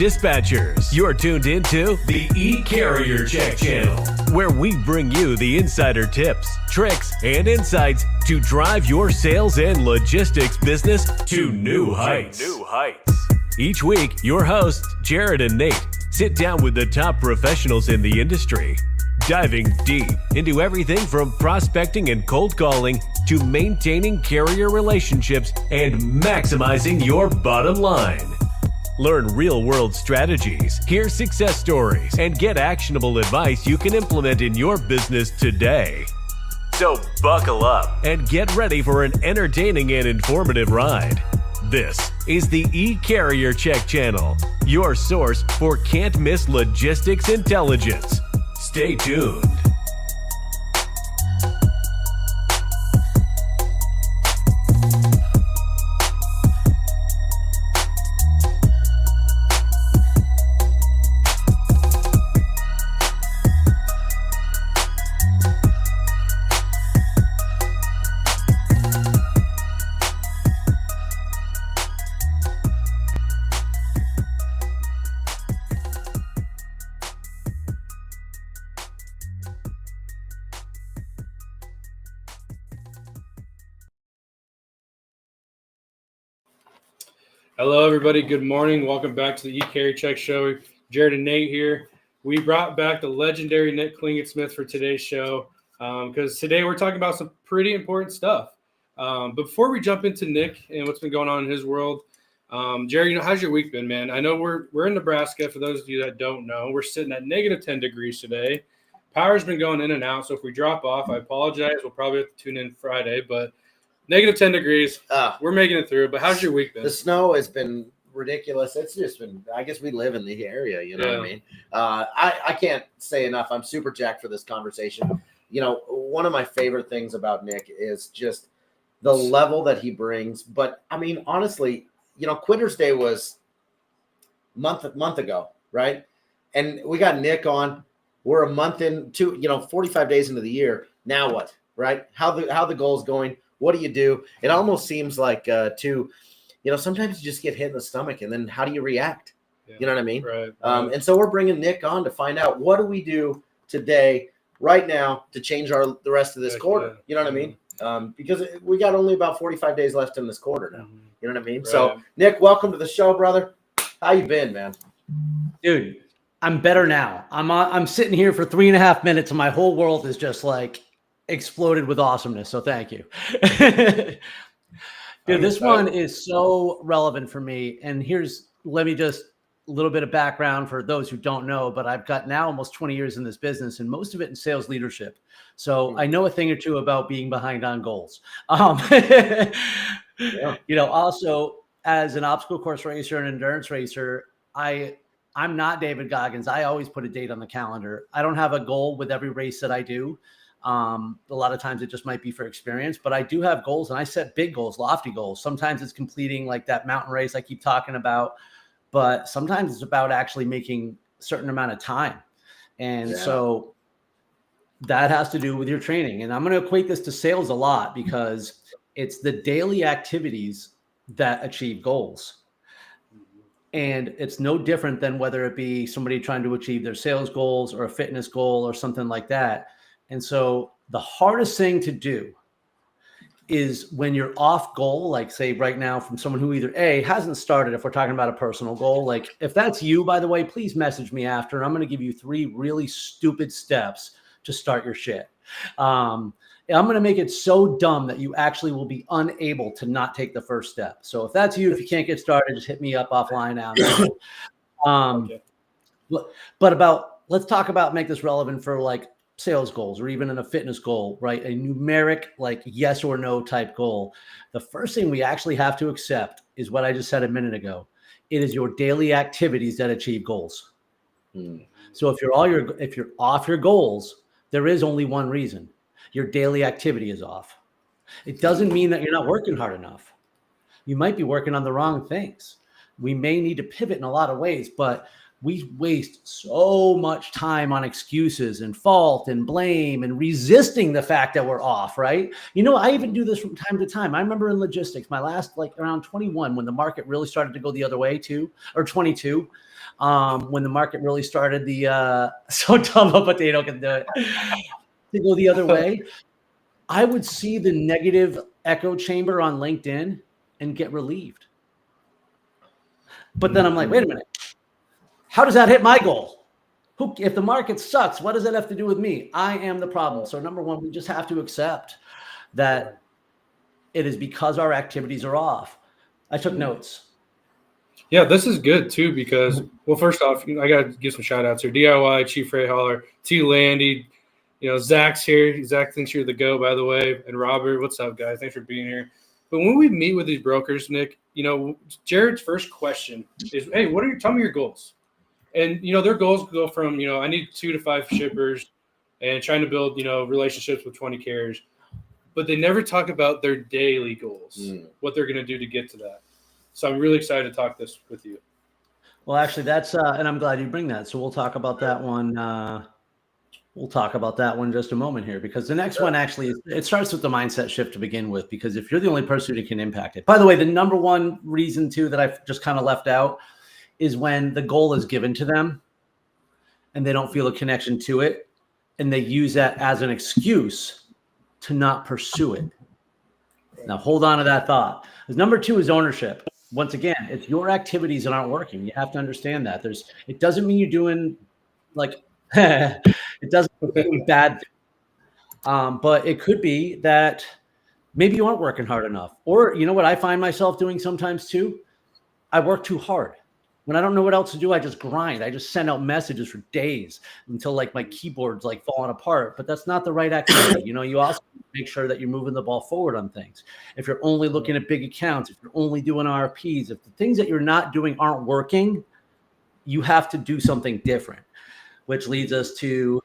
Dispatchers, you're tuned into the E-Carrier Check channel, where we bring you the insider tips, tricks, and insights to drive your sales and logistics business to new heights. Each week, your hosts, Jared and Nate, sit down with the top professionals in the industry, diving deep into everything from prospecting and cold calling to maintaining carrier relationships and maximizing your bottom line. Learn real-world strategies, hear success stories, and get actionable advice you can implement in your business today. So buckle up and get ready for an entertaining and informative ride. This is the E-Carrier Check channel, your source for can't-miss logistics intelligence. Stay tuned. Hello, everybody. Good morning. Welcome back to the E-Carrier Check Show. Jared and Nate here. We brought back the legendary Nick Klingensmith for today's show because today we're talking about some pretty important stuff. But before we jump into Nick and what's been going on in his world, Jared, how's your week been, man? I know we're in Nebraska. For those of you that don't know, we're sitting at negative 10 degrees today. Power's been going in and out, so if we drop off, I apologize. We'll probably have to tune in Friday, but negative 10 degrees. We're making it through. But how's your week been? The snow has been ridiculous. It's just been, I guess we live in the area, you know what I mean? I can't say enough. I'm super jacked for this conversation. You know, one of my favorite things about Nick is just the level that he brings. But I mean, honestly, you know, Quitter's Day was a month ago, right? And we got Nick on. We're a month into, 45 days into the year. Now what, right? How the goal's going. What do you do? It almost seems like sometimes you just get hit in the stomach, and then how do you react? Yeah. You know what I mean? Right. And so we're bringing Nick on to find out what do we do today, right now, to change the rest of this quarter. Yeah. You know what I mean? Because we got only about 45 days left in this quarter now. You know what I mean? Right. So, Nick, welcome to the show, brother. How you been, man? Dude, I'm better now. I'm sitting here for 3.5 minutes, and my whole world is just like exploded with awesomeness. So thank you. Dude, this one is so relevant for me. And let me just a little bit of background for those who don't know, but I've got now almost 20 years in this business, and most of it in sales leadership. So I know a thing or two about being behind on goals. Yeah. Also as an obstacle course racer and endurance racer, I'm not David Goggins. I always put a date on the calendar. I don't have a goal with every race that I do. A lot of times it just might be for experience, but I do have goals, and I set big goals, lofty goals. Sometimes it's completing like that mountain race I keep talking about, but sometimes it's about actually making a certain amount of time. And so that has to do with your training. And I'm going to equate this to sales a lot because it's the daily activities that achieve goals. And it's no different than whether it be somebody trying to achieve their sales goals or a fitness goal or something like that. And so the hardest thing to do is when you're off goal, like say right now from someone who either hasn't started, if we're talking about a personal goal, like if that's you, by the way, please message me after. I'm going to give you 3 really stupid steps to start your shit. I'm going to make it so dumb that you actually will be unable to not take the first step. So if that's you, if you can't get started, just hit me up offline now. Okay. But let's talk about, make this relevant for like sales goals or even in a fitness goal, right? A numeric, like yes or no type goal. The first thing we actually have to accept is what I just said a minute ago. It is your daily activities that achieve goals. So if you're off your goals, there is only one reason. Your daily activity is off. It doesn't mean that you're not working hard enough. You might be working on the wrong things. We may need to pivot in a lot of ways, but we waste so much time on excuses and fault and blame and resisting the fact that we're off, right? You know, I even do this from time to time. I remember in logistics, my last, like around 21, when the market really started to go the other way too, or 22, when the market really started so dumb a potato can do it, to go the other way, I would see the negative echo chamber on LinkedIn and get relieved. But then I'm like, wait a minute. How does that hit my goal? If the market sucks, what does that have to do with me? I am the problem. So number one, we just have to accept that it is because our activities are off. I took notes. Yeah, this is good too because, well, first off, I got to give some shout outs here. DIY, Chief Ray Holler, T. Landy, Zach's here. Zach thinks you're the go, by the way. And Robert, what's up, guys? Thanks for being here. But when we meet with these brokers, Nick, Jared's first question is, hey, tell me your goals. And, their goals go from, I need 2 to 5 shippers and trying to build, relationships with 20 carriers. But they never talk about their daily goals, what they're going to do to get to that. So I'm really excited to talk this with you. Well, actually, that's and I'm glad you bring that. So we'll talk about that one. We'll talk about that one in just a moment here, because the next one actually, it starts with the mindset shift to begin with, because if you're the only person who can impact it. By the way, the number one reason too that I've just kind of left out is when the goal is given to them and they don't feel a connection to it, and they use that as an excuse to not pursue it. Now hold on to that thought. Because number 2 is ownership. Once again, it's your activities that aren't working. You have to understand that. It doesn't mean you're doing it doesn't mean bad. But it could be that maybe you aren't working hard enough. Or you know what I find myself doing sometimes too? I work too hard. When I don't know what else to do, I just grind. I just send out messages for days until my keyboard's falling apart. But that's not the right activity. You also make sure that you're moving the ball forward on things. If you're only looking at big accounts, if you're only doing RFPs, if the things that you're not doing aren't working, you have to do something different, which leads us to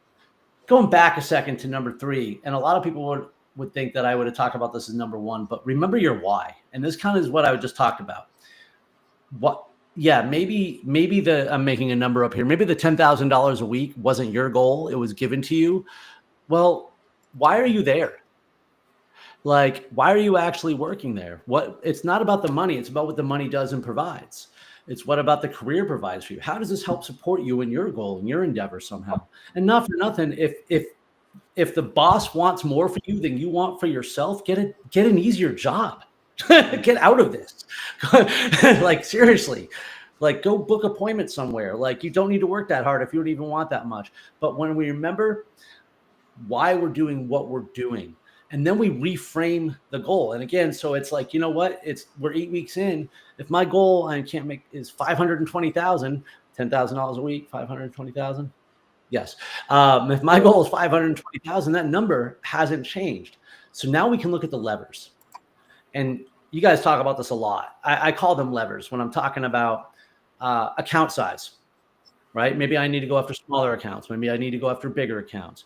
going back a second to number 3. And a lot of people would think that I would have talked about this as number 1, but remember your why. And this kind of is what I just talked about. Maybe I'm making a number up here. Maybe the $10,000 a week wasn't your goal. It was given to you. Well, why are you there? Why are you actually working there? It's not about the money. It's about what the money does and provides. It's what about the career provides for you. How does this help support you in your goal and your endeavor somehow? And not for nothing, if the boss wants more for you than you want for yourself, get an easier job. Get out of this. Seriously, go book appointments somewhere. You don't need to work that hard if you don't even want that much. But when we remember why we're doing what we're doing, and then we reframe the goal. And again, so it's you know what? We're 8 weeks in. If my goal is 520,000, $10,000 a week, 520,000. Yes. If my goal is 520,000, that number hasn't changed. So now we can look at the levers. And you guys talk about this a lot. I call them levers when I'm talking about account size, right? Maybe I need to go after smaller accounts. Maybe I need to go after bigger accounts.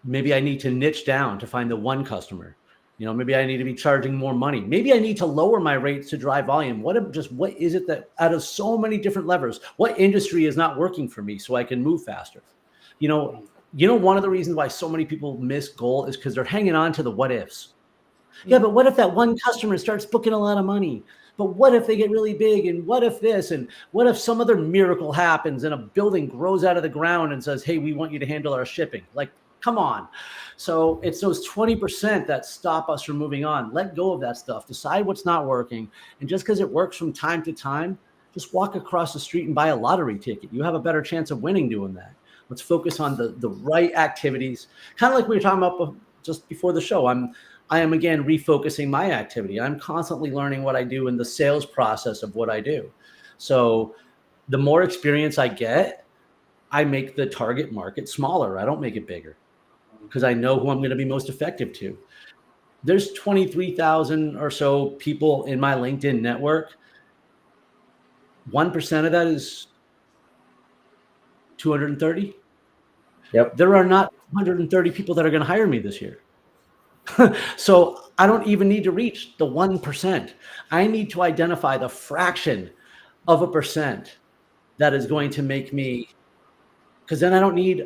Maybe I need to niche down to find the one customer. Maybe I need to be charging more money. Maybe I need to lower my rates to drive volume. What is it that out of so many different levers, what industry is not working for me so I can move faster? One of the reasons why so many people miss goal is because they're hanging on to the what ifs. Yeah, but what if that one customer starts booking a lot of money? But what if they get really big? And what if this? And what if some other miracle happens and a building grows out of the ground and says, hey, we want you to handle our shipping? Come on. So it's those 20% that stop us from moving on. Let go of that stuff. Decide what's not working. And just because it works from time to time, just walk across the street and buy a lottery ticket. You have a better chance of winning doing that. Let's focus on the right activities. Kind of like we were talking about just before the show. I am again refocusing my activity. I'm constantly learning what I do in the sales process of what I do. So the more experience I get, I make the target market smaller. I don't make it bigger because I know who I'm going to be most effective to. There's 23,000 or so people in my LinkedIn network. 1% of that is 230. Yep. There are not 130 people that are going to hire me this year. So I don't even need to reach the 1%. I need to identify the fraction of a percent that is going to make me, because then I don't need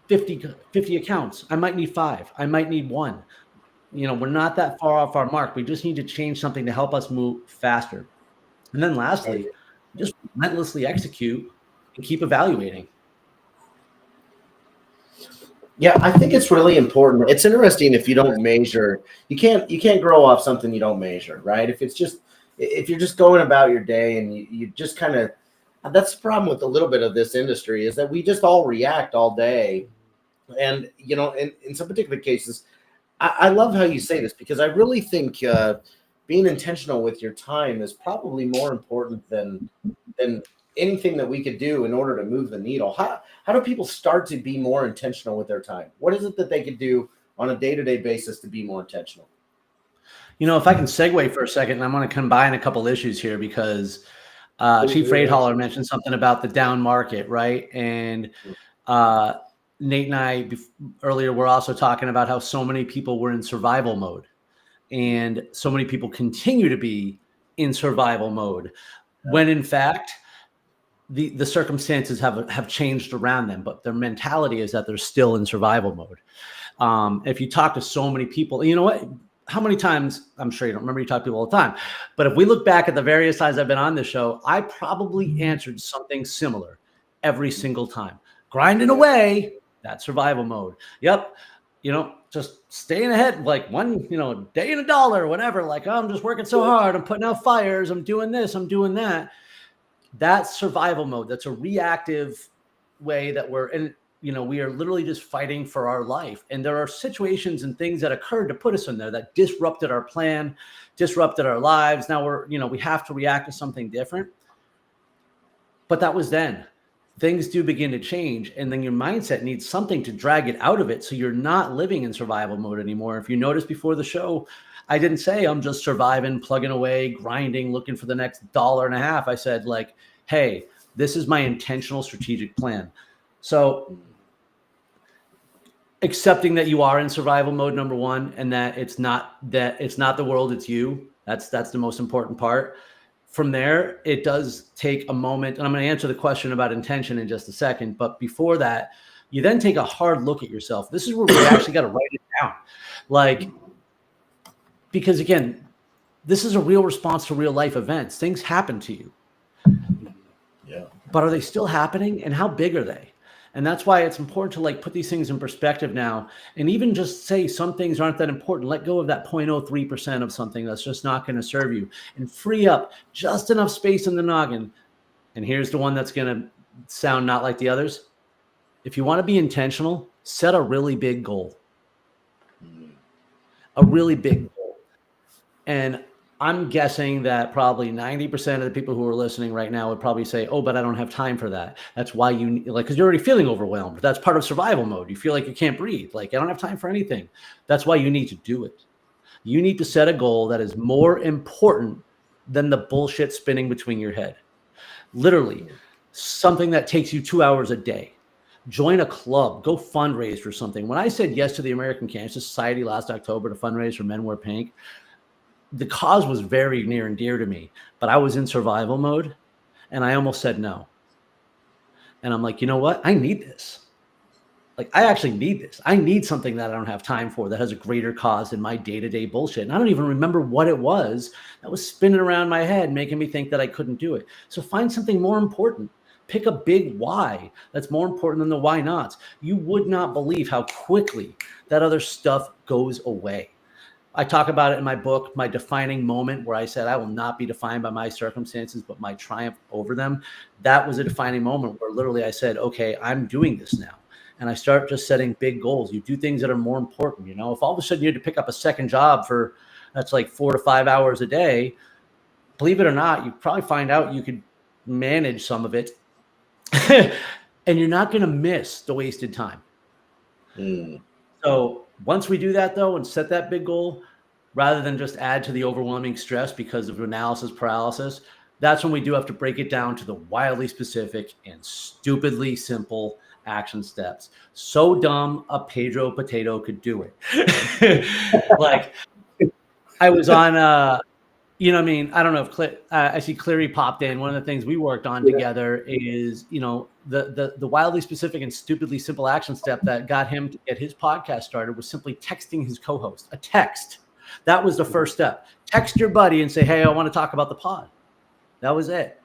50 accounts. I might need 5. I might need 1. We're not that far off our mark. We just need to change something to help us move faster. And then lastly, Just relentlessly execute and keep evaluating. Yeah, I think it's really important. It's interesting if you don't measure, you can't grow off something you don't measure, right? If you're just going about your day and you just kind of, that's the problem with a little bit of this industry, is that we just all react all day. And, in some particular cases, I love how you say this, because I really think being intentional with your time is probably more important than anything that we could do in order to move the needle. How do people start to be more intentional with their time? What is it that they could do on a day-to-day basis to be more intentional? If I can segue for a second, I'm going to combine a couple issues here, because Chief Raidhaller mentioned something about the down market, right? And Nate and I earlier were also talking about how so many people were in survival mode, and so many people continue to be in survival mode, when in fact the circumstances have changed around them, but their mentality is that they're still in survival mode. If you talk to so many people, you know what? How many times, I'm sure you don't remember, you talk to people all the time, but if we look back at the various times I've been on this show, I probably answered something similar every single time. Grinding away, that survival mode. Yep. Just staying ahead, like one, day in a dollar, whatever. Like, oh, I'm just working so hard. I'm putting out fires. I'm doing this. I'm doing that. That's survival mode. That's a reactive way that we're in. We are literally just fighting for our life. And there are situations and things that occurred to put us in there that disrupted our plan, disrupted our lives. Now we have to react to something different. But that was then. Things do begin to change, and then your mindset needs something to drag it out of it, so you're not living in survival mode anymore. If you noticed before the show, I didn't say I'm just surviving, plugging away, grinding, looking for the next $1.50. I said, like, hey, this is my intentional strategic plan. So accepting that you are in survival mode, number one, and that it's not the world, it's you. That's the most important part. From there, it does take a moment, and I'm going to answer the question about intention in just a second. But before that, you then take a hard look at yourself. This is where we actually got to write it down. Because again, this is a real response to real life events. Things happen to you. Yeah. But are they still happening? And how big are they? And that's why it's important to put these things in perspective now, and even just say some things aren't that important. Let go of that 0.03% of something that's just not going to serve you, and free up just enough space in the noggin. And here's the one that's going to sound not like the others. If you want to be intentional, set a really big goal. A really big goal. And I'm guessing that probably 90% of the people who are listening right now would probably say, oh, but I don't have time for that. That's why because you're already feeling overwhelmed. That's part of survival mode. You feel like you can't breathe. Like, I don't have time for anything. That's why you need to do it. You need to set a goal that is more important than the bullshit spinning between your head. Literally, something that takes you 2 hours a day. Join a club, go fundraise for something. When I said yes to the American Cancer Society last October to fundraise for Men Wear Pink, the cause was very near and dear to me, but I was in survival mode, and I almost said no. And I'm like, you know what? I need this. Like, I actually need this. I need something that I don't have time for that has a greater cause than my day-to-day bullshit. And I don't even remember what it was that was spinning around my head, making me think that I couldn't do it. So find something more important. Pick a big why that's more important than the why nots. You would not believe how quickly that other stuff goes away. I talk about it in my book, my defining moment, where I said I will not be defined by my circumstances, but my triumph over them. That was a defining moment where literally I said, okay, I'm doing this now. And I start just setting big goals. You do things that are more important. If all of a sudden you had to pick up a second job that's like 4 to 5 hours a day, believe it or not, you probably find out you could manage some of it and you're not going to miss the wasted time. So once we do that, though, and set that big goal, rather than just add to the overwhelming stress because of analysis paralysis, that's when we do have to break it down to the wildly specific and stupidly simple action steps. So dumb, a Pedro potato could do it. Like, I was on, I don't know if I see Cleary popped in. One of the things we worked on together is, the wildly specific and stupidly simple action step that got him to get his podcast started was simply texting his co-host a text. That was the first step. Text your buddy and say, hey, I want to talk about the pod. That was it.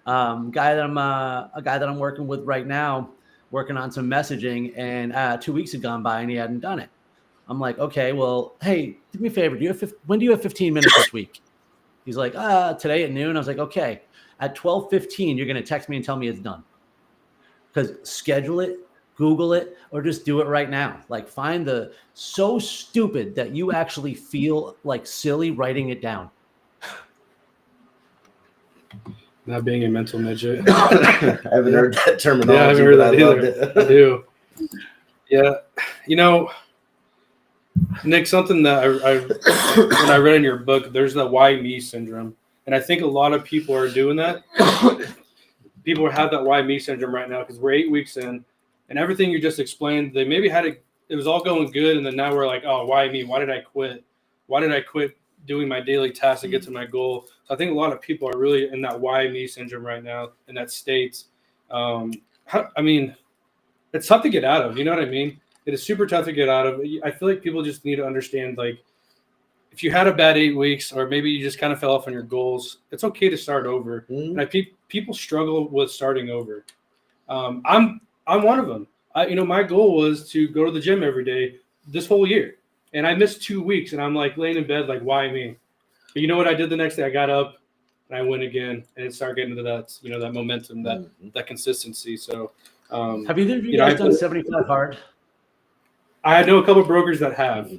A guy that I'm working with right now, working on some messaging, and 2 weeks had gone by and he hadn't done it. I'm like, okay, well, hey, do me a favor. When do you have 15 minutes this week? He's like, today at noon. I was like, okay, at 12:15, you're going to text me and tell me it's done. Because schedule it, Google it, or just do it right now. Like find the so stupid that you actually feel like silly writing it down. Not being a mental midget. I haven't heard that terminology. Yeah, I haven't heard that either. I do. Yeah. You know, Nick, something that I when I read in your book, there's the why me syndrome. And I think a lot of people are doing that. People have that why me syndrome right now because we're 8 weeks in and everything you just explained, they maybe had it was all going good. And then now we're like, oh, why me? Why did I quit? Why did I quit doing my daily tasks to get to my goal? So I think a lot of people are really in that why me syndrome right now in that state. I mean, it's tough to get out of, you know what I mean? It is super tough to get out of. I feel like people just need to understand, like, if you had a bad 8 weeks or maybe you just kind of fell off on your goals, it's okay to start over. And people struggle with starting over. I'm one of them. My goal was to go to the gym every day this whole year. And I missed 2 weeks and I'm like laying in bed, like, why me? But you know what I did the next day? I got up and I went again and it started getting into that, that momentum, that consistency. So have either of you guys done 75 hard? I know a couple of brokers that have,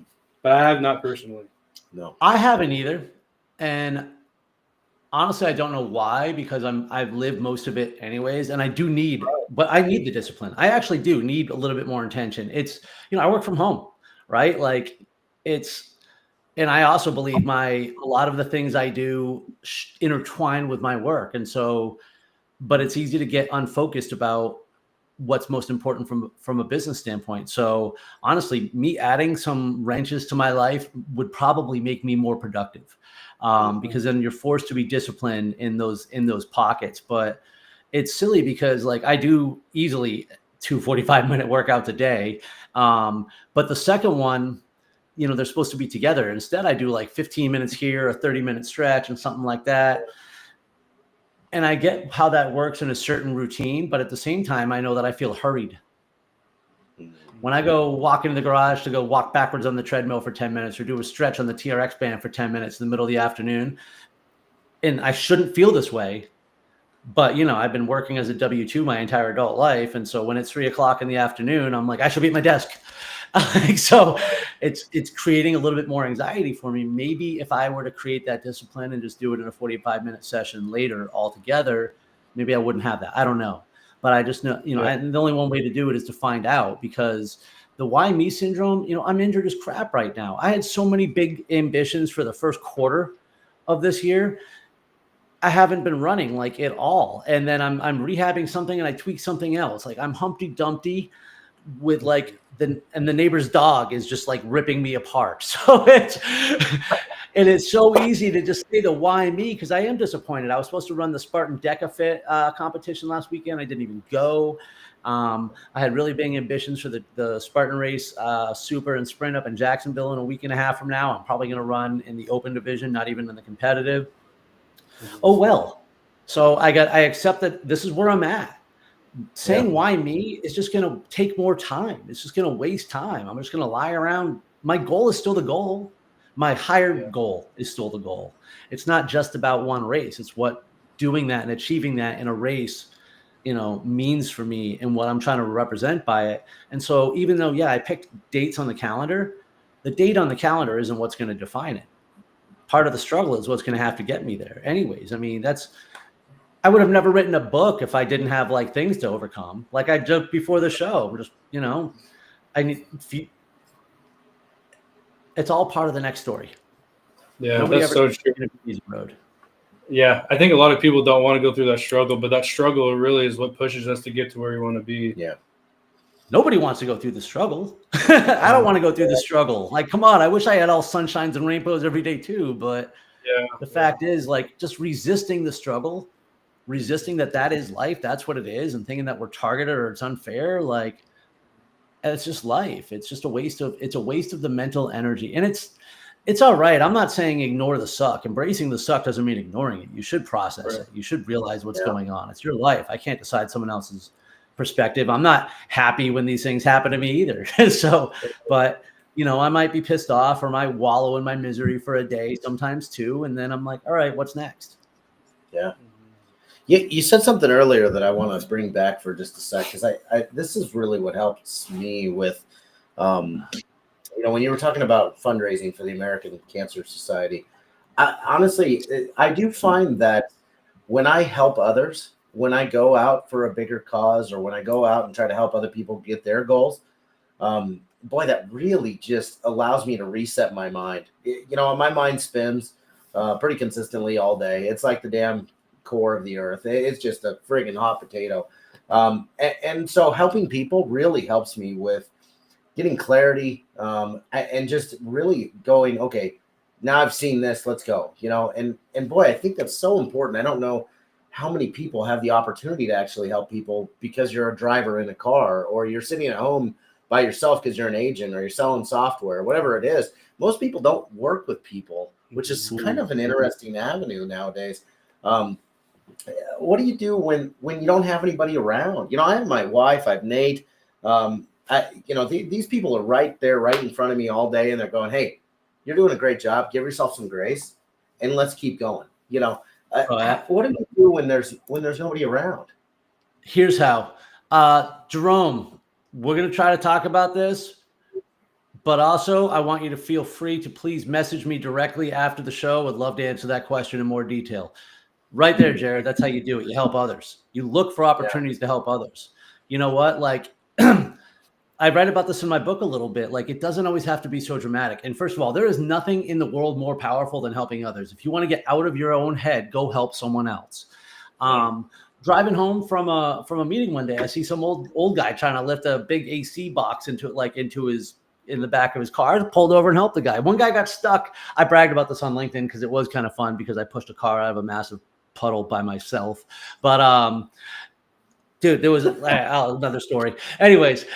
but I have not personally. No, I haven't either. And honestly, I don't know why, because I've lived most of it anyways. And I need the discipline. I actually do need a little bit more intention. It's, I work from home, right? Like and I also believe a lot of the things I do intertwine with my work. And so, but it's easy to get unfocused about what's most important from a business standpoint. So honestly, me adding some wrenches to my life would probably make me more productive, because then you're forced to be disciplined in those pockets. But it's silly because like I do easily 2 45-minute workouts a day. But the second one, they're supposed to be together. Instead, I do like 15 minutes here, a 30-minute stretch and something like that. And I get how that works in a certain routine, but at the same time, I know that I feel hurried. When I go walk into the garage to go walk backwards on the treadmill for 10 minutes or do a stretch on the TRX band for 10 minutes in the middle of the afternoon, and I shouldn't feel this way, but I've been working as a W-2 my entire adult life. And so when it's 3:00 in the afternoon, I'm like, I should be at my desk. So it's creating a little bit more anxiety for me. Maybe if I were to create that discipline and just do it in a 45-minute session later altogether, maybe I wouldn't have that. I don't know. But I just know, and the only one way to do it is to find out, because the why me syndrome, I'm injured as crap right now. I had so many big ambitions for the first quarter of this year. I haven't been running like at all. And then I'm rehabbing something and I tweak something else. Like I'm Humpty Dumpty with like the neighbor's dog is just like ripping me apart. So it's so easy to just say the why me, because I am disappointed. I was supposed to run the Spartan Deca Fit competition last weekend. I didn't even go. I had really big ambitions for the Spartan race, super and sprint up in Jacksonville in a week and a half from now. I'm probably going to run in the open division, not even in the competitive. Oh, well. So I accept that this is where I'm at. Saying why me is just going to take more time. It's just going to waste time. I'm just going to lie around. My goal is still the goal. My higher goal is still the goal. It's not just about one race. It's what doing that and achieving that in a race, means for me and what I'm trying to represent by it. And so even though, I picked dates on the calendar, the date on the calendar isn't what's going to define it. Part of the struggle is what's going to have to get me there. Anyways, I mean, I would have never written a book if I didn't have like things to overcome. Like I joked before the show, we're just, it's all part of the next story. Yeah, that's so true. Easy road. Yeah, I think a lot of people don't want to go through that struggle, but that struggle really is what pushes us to get to where we want to be. Yeah. Nobody wants to go through the struggle. I don't want to go through the struggle. Like, come on, I wish I had all sunshines and rainbows every day too. But the fact is, like, just resisting the struggle, resisting that is life, that's what it is, and thinking that we're targeted or it's unfair, like, it's just life. It's just a waste of the mental energy. And It's all right. I'm not saying ignore the suck. Embracing the suck doesn't mean ignoring it. You should process it. You should realize what's going on. It's your life. I can't decide someone else's perspective. I'm not happy when these things happen to me either. So, but I might be pissed off or might wallow in my misery for a day, sometimes two. And then I'm like, all right, what's next? Yeah. You said something earlier that I want to bring back for just a sec, because I this is really what helps me with, when you were talking about fundraising for the American Cancer Society. Honestly, I do find that when I help others, when I go out for a bigger cause, or when I go out and try to help other people get their goals, boy, that really just allows me to reset my mind. My mind spins pretty consistently all day. It's like the damn core of the earth. It's just a friggin' hot potato. And so helping people really helps me with getting clarity, and just really going, okay, now I've seen this, let's go, and boy, I think that's so important. I don't know how many people have the opportunity to actually help people because you're a driver in a car, or you're sitting at home by yourself because you're an agent, or you're selling software, whatever it is. Most people don't work with people, which is kind of an interesting avenue nowadays. What do you do when you don't have anybody around? I have my wife, I have Nate. These people are right there, right in front of me all day, and they're going, "Hey, you're doing a great job. Give yourself some grace, and let's keep going." What do you do when there's nobody around? Here's how. Jerome, we're going to try to talk about this, but also I want you to feel free to please message me directly after the show. I'd love to answer that question in more detail. Right there, Jared. That's how you do it. You help others. You look for opportunities to help others. You know what? Like, I write about this in my book a little bit. Like, it doesn't always have to be so dramatic. And first of all, there is nothing in the world more powerful than helping others. If you want to get out of your own head, go help someone else. Driving home from a meeting one day, I see some old guy trying to lift a big AC box in the back of his car. I pulled over and helped the guy. One guy got stuck. I bragged about this on LinkedIn because it was kind of fun, because I pushed a car out of a massive puddle by myself. But dude, there was another story. Anyways,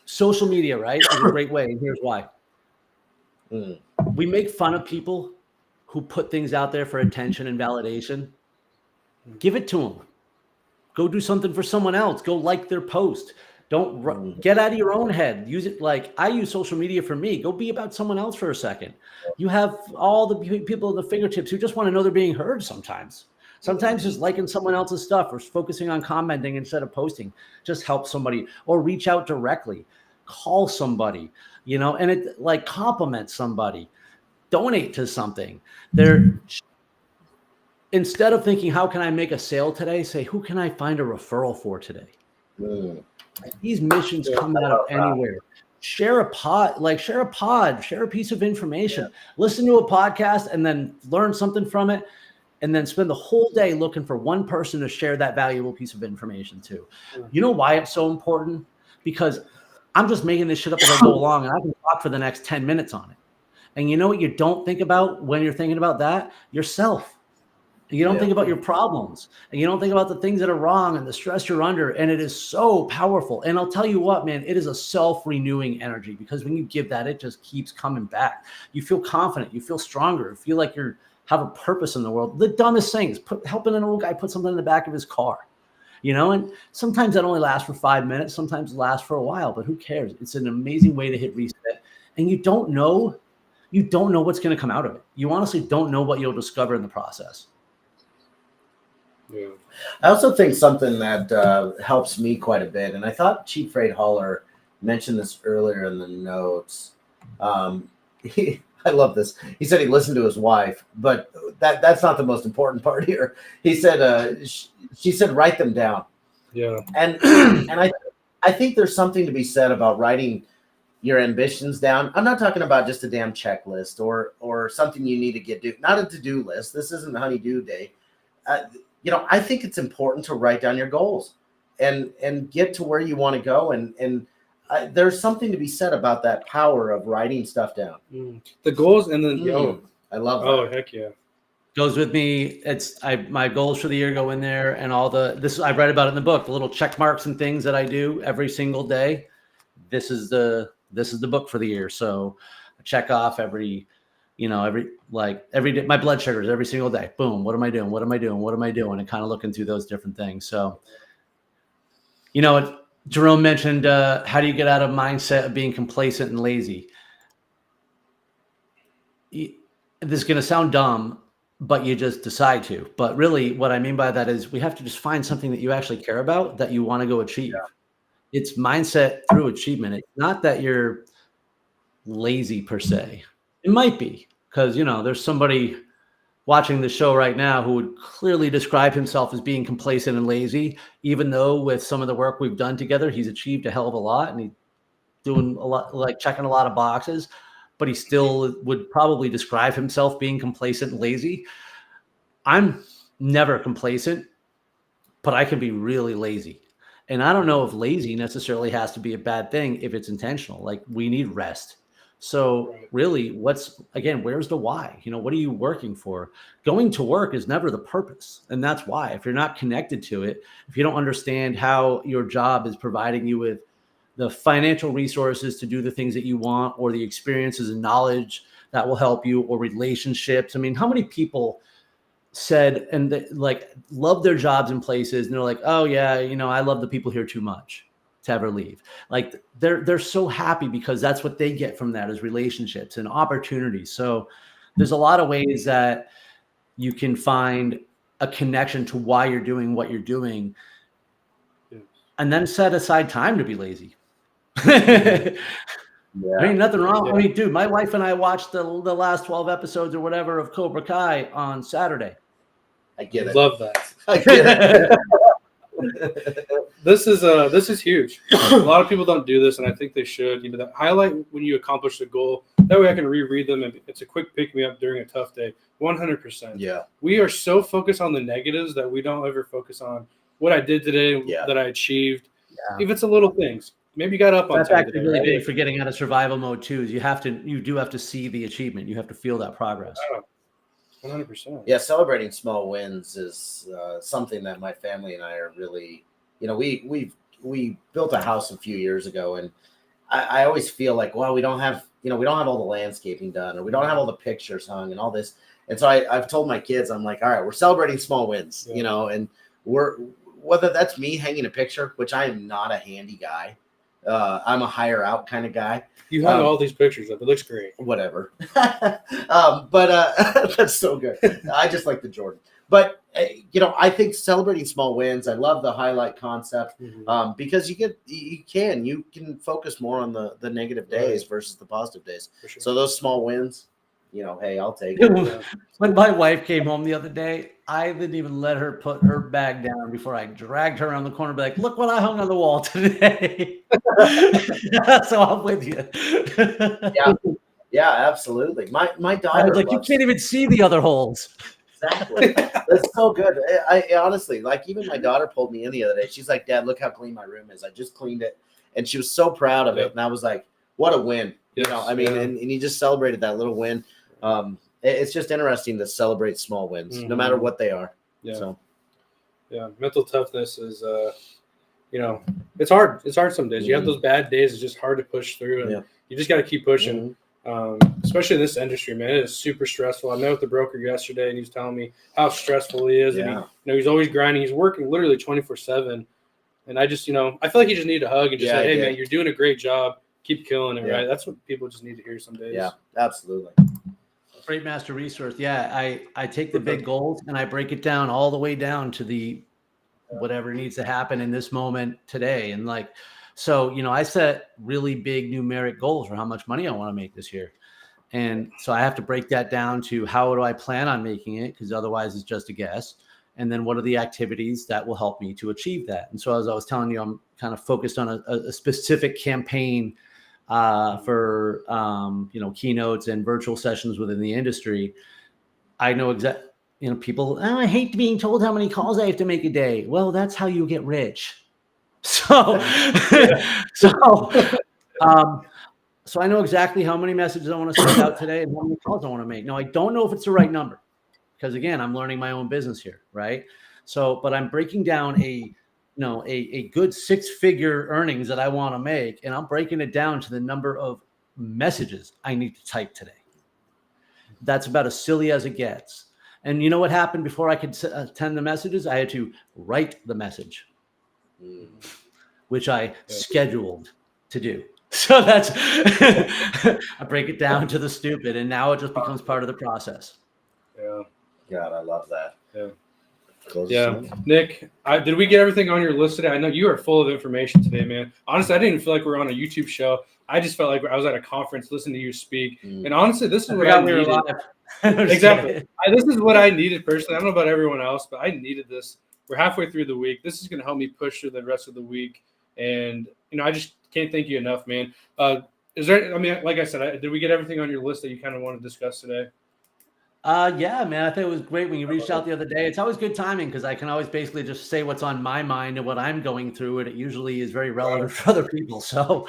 social media, right, is a great way, and here's why. We make fun of people who put things out there for attention and validation. Give it to them. Go do something for someone else. Go like their post. Don't get out of your own head. Use it like I use social media for me. Go be about someone else for a second. You have all the people at the fingertips who just want to know they're being heard sometimes. Sometimes just liking someone else's stuff or focusing on commenting instead of posting just help somebody, or reach out directly, call somebody, and it like compliment somebody, donate to something. Instead of thinking, how can I make a sale today? Say, who can I find a referral for today? These missions come out of anywhere. Share a piece of information, listen to a podcast and then learn something from it. And then spend the whole day looking for one person to share that valuable piece of information to. You know why it's so important? Because I'm just making this shit up as I go along, and I can talk for the next 10 minutes on it. And you know what you don't think about when you're thinking about that? Yourself. You don't think about your problems, and you don't think about the things that are wrong and the stress you're under. And it is so powerful. And I'll tell you what, man, it is a self-renewing energy, because when you give that, it just keeps coming back. You feel confident. You feel stronger. You feel like have a purpose in the world. The dumbest thing is helping an old guy put something in the back of his car, and sometimes that only lasts for 5 minutes. Sometimes it lasts for a while, but who cares? It's an amazing way to hit reset. And you don't know what's going to come out of it. You honestly don't know what you'll discover in the process. Yeah. I also think something that helps me quite a bit, and I thought Chief Freight Hauler mentioned this earlier in the notes. I love this. He said he listened to his wife, but that's not the most important part here. He said, she said, write them down. Yeah. And I think there's something to be said about writing your ambitions down. I'm not talking about just a damn checklist or something you need to get do. Not a to-do list. This isn't honey-do day. I think it's important to write down your goals and get to where you want to go. And there's something to be said about that power of writing stuff down. The goals and then I love that. Oh, heck yeah. Goes with me. My goals for the year go in there, and all I write about it in the book, the little check marks and things that I do every single day. This is the this is the book for the year. So I check off every day, my blood sugars every single day. Boom. What am I doing? What am I doing? What am I doing? And kind of looking through those different things. So, Jerome mentioned, how do you get out of mindset of being complacent and lazy? This is going to sound dumb, but you just decide to. But really what I mean by that is we have to just find something that you actually care about, that you want to go achieve. Yeah. It's mindset through achievement. It's not that you're lazy per se. It might be, because, there's somebody watching the show right now who would clearly describe himself as being complacent and lazy, even though with some of the work we've done together, he's achieved a hell of a lot and he's doing a lot, like checking a lot of boxes, but he still would probably describe himself being complacent and lazy. I'm never complacent, but I can be really lazy. And I don't know if lazy necessarily has to be a bad thing if it's intentional. Like, we need rest. So really, where's the why? What are you working for? Going to work is never the purpose. And that's why, if you're not connected to it, if you don't understand how your job is providing you with the financial resources to do the things that you want, or the experiences and knowledge that will help you, or relationships. I mean, how many people said, and they, love their jobs and places, and they're like, oh yeah, I love the people here too much to ever leave. Like, they're so happy because that's what they get from that, is relationships and opportunities. So there's a lot of ways that you can find a connection to why you're doing what you're doing, and then set aside time to be lazy. Yeah. I mean, nothing wrong. Yeah. I mean, dude, my wife and I watched the last 12 episodes or whatever of Cobra Kai on Saturday. I get it. Love that. I get it. This is huge. A lot of people don't do this, and I think they should. That highlight when you accomplish a goal. That way I can reread them, and it's a quick pick-me-up during a tough day. 100%. Yeah. We are so focused on the negatives that we don't ever focus on what I did today, that I achieved. Yeah. If it's a little things. Maybe you got up on time. That's actually really big for getting out of survival mode too. Is you do have to see the achievement. You have to feel that progress. 100%. Yeah, celebrating small wins is something that my family and I are really. We built a house a few years ago, and I always feel like, well, we don't have all the landscaping done, or we don't have all the pictures hung and all this. And so I've told my kids, I'm like, all right, we're celebrating small wins, and whether that's me hanging a picture, which I am not a handy guy. I'm a hire out kind of guy. You hung all these pictures up. It looks great. Whatever. But that's so good. I just like the Jordan. But, I think celebrating small wins, I love the highlight concept, because you can focus more on the negative days versus the positive days. Sure. So those small wins, hey, I'll take it. When my wife came home the other day, I didn't even let her put her bag down before I dragged her around the corner and be like, look what I hung on the wall today. So I'm with you. Yeah, absolutely. My daughter, I was like, you can't even see the other holes. Exactly. That's so good. I honestly, even my daughter pulled me in the other day. She's like, Dad, look how clean my room is. I just cleaned it. And she was so proud of it. And I was like, what a win. Yes. And you just celebrated that little win. It's just interesting to celebrate small wins, no matter what they are. Yeah. So, mental toughness is, it's hard. It's hard some days. You have those bad days. It's just hard to push through, and you just got to keep pushing. Especially in this industry, man, it is super stressful. I met with the broker yesterday, and he was telling me how stressful he is. And he's always grinding. He's working literally 24/7. And I just, I feel like he just needed a hug and just say, hey, man, you're doing a great job. Keep killing it, right? That's what people just need to hear some days. Yeah, absolutely. Freight Master Resource. Yeah, I take the big goals and I break it down all the way down to the whatever needs to happen in this moment today. And so, I set really big numeric goals for how much money I want to make this year. And so I have to break that down to how do I plan on making it? Because otherwise it's just a guess. And then what are the activities that will help me to achieve that? And so as I was telling you, I'm kind of focused on a specific campaign for keynotes and virtual sessions within the industry. I know people, I hate being told how many calls I have to make a day. Well, that's how you get rich. So I know exactly how many messages I want to send out today and how many calls I want to make. Now, I don't know if it's the right number because, again, I'm learning my own business here, right? So, but I'm breaking down a a good 6-figure earnings that I want to make, and I'm breaking it down to the number of messages I need to type today. That's about as silly as it gets. And you know what happened before I could attend the messages? I had to write the message, which I scheduled to do. So that's I break it down to the stupid, and now it just becomes part of the process. Yeah. God, I love that. Yeah. Close Yeah. Nick, did we get everything on your list today? I know you are full of information today, man. Honestly, I didn't even feel like we were on a YouTube show. I just felt like I was at a conference listening to you speak. And honestly, this is what I needed. Exactly. This is what I needed personally. I don't know about everyone else, but I needed this. We're halfway through the week. This is going to help me push through the rest of the week. And, I just can't thank you enough, man. Is there, like I said, did we get everything on your list that you kind of want to discuss today? Yeah, man. I think it was great when you reached out the other day. It's always good timing because I can always basically just say what's on my mind and what I'm going through, and it usually is very relevant for other people. So,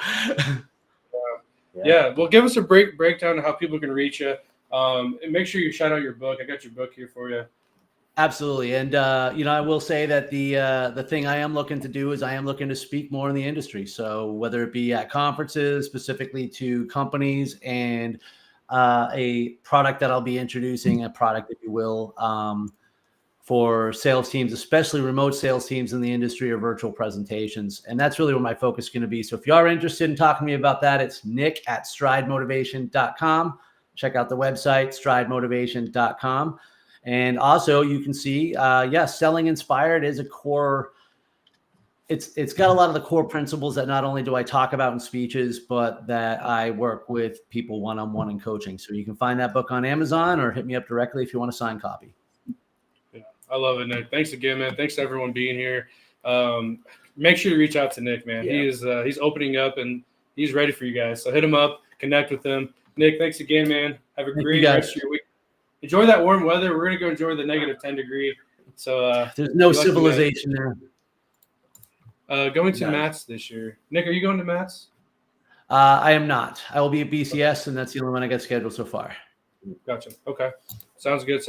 yeah. Well, give us a breakdown of how people can reach you. And make sure you shout out your book. I got your book here for you. Absolutely. And, I will say that the thing I am looking to do is I am looking to speak more in the industry. So whether it be at conferences, specifically to companies, and a product that I'll be introducing, a product, if you will, for sales teams, especially remote sales teams in the industry, or virtual presentations. And that's really where my focus is going to be. So if you are interested in talking to me about that, it's nick@stridemotivation.com. Check out the website, stridemotivation.com. And also you can see, Selling Inspired is a core. It's got a lot of the core principles that not only do I talk about in speeches, but that I work with people one-on-one in coaching. So you can find that book on Amazon or hit me up directly if you want a signed copy. Yeah, I love it, Nick. Thanks again, man. Thanks to everyone being here. Make sure you reach out to Nick, man. Yeah. He's opening up and he's ready for you guys. So hit him up, connect with him. Nick, thanks again, man. Have a great rest of your week. Enjoy that warm weather. We're going to go enjoy the negative 10 degree. So there's no civilization there. Going to Matt's this year. Nick, are you going to Matt's? I am not. I will be at BCS, and that's the only one I got scheduled so far. Gotcha. Okay. Sounds good.